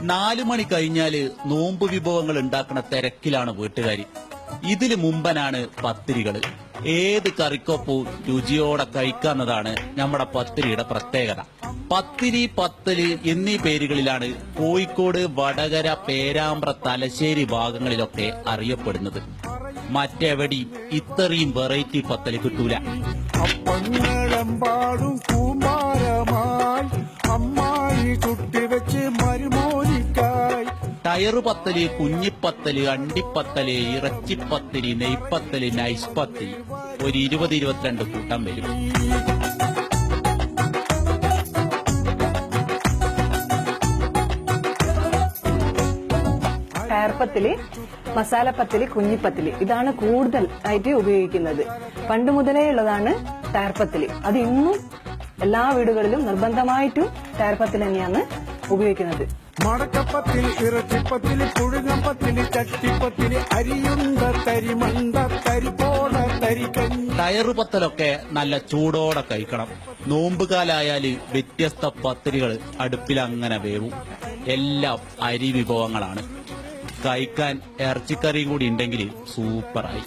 4 മണി കഴിഞ്ഞാല് നോമ്പ് വിഭവങ്ങൾ ഉണ്ടാക്കുന്ന തിരക്കിലാണ് വീട്ടുകാരി. ഇതില് മുമ്പനാണ് പത്തിരികള്. ഏത് കറിക്കൊപ്പവും രുചിയോടെ കഴിക്കാന്നതാണ് നമ്മുടെ പത്തിരിയുടെ പ്രത്യേകത. പത്തിരി, പത്തല് എന്നീ പേരുകളിലാണ് കോഴിക്കോട്, വടകര, പേരാമ്പ്ര, തലശ്ശേരി ഭാഗങ്ങളിലൊക്കെ അറിയപ്പെടുന്നത്. മറ്റെവിടെയും ഇത്രയും വെറൈറ്റി പത്തല് കിട്ടൂല. അപ്പങ്ങളെമ്പാടും കൂമ്പാരമായി അമ്മായി കുട്ടിവെച്ച് മരുമോനിക്കായി ടയറ് പത്തല്, കുഞ്ഞിപ്പത്തല്, അണ്ടിപ്പത്തല്, ഇറച്ചിപ്പത്തല്, നെയ്പ്പത്തല്, നൈസ് പത്തല് ഒരു 20-22 കൂട്ടം വരും. ടയർപ്പത്തില്, മസാലപ്പത്തില്, കുഞ്ഞിപ്പത്തില് ഇതാണ് കൂടുതൽ ആയിട്ട് ഉപയോഗിക്കുന്നത്. പണ്ട് മുതലേ ഉള്ളതാണ് ടയർപ്പത്തില്. അത് ഇന്നും എല്ലാ വീടുകളിലും നിർബന്ധമായിട്ടും ടയർപ്പത്തിൽ തന്നെയാണ് ഉപയോഗിക്കുന്നത്. മടക്കപ്പത്തിൽ, ഇറച്ചിപ്പത്തില്, പുഴുങ്ങപ്പത്തില്, ചട്ടിപ്പത്തില്, അരിയുണ്ട തരിമണ്ട തരിപ്പോട തരിക്കഞ്ഞി. ടയറ് പത്തലൊക്കെ നല്ല ചൂടോടെ കഴിക്കണം. നോമ്പുകാലായാല് വ്യത്യസ്ത പത്തിരികൾ അടുപ്പിലങ്ങനെ വേവും. എല്ലാം അരി വിഭവങ്ങളാണ്. കഴിക്കാൻ ഇറച്ചിക്കറിയും കൂടി ഉണ്ടെങ്കിൽ സൂപ്പറായി.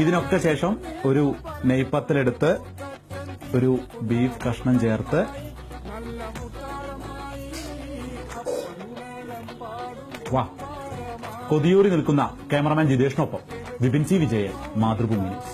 ഇതിനൊക്കെ ശേഷം ഒരു നെയ്പത്തലെടുത്ത് ഒരു ബീഫ് കഷ്ണം ചേർത്ത് വാ. കൊതിയൂറി നിൽക്കുന്ന ക്യാമറമാൻ ജിതേഷിനൊപ്പം വിപിൻ സി വിജയൻ, മാതൃഭൂമി ന്യൂസ്.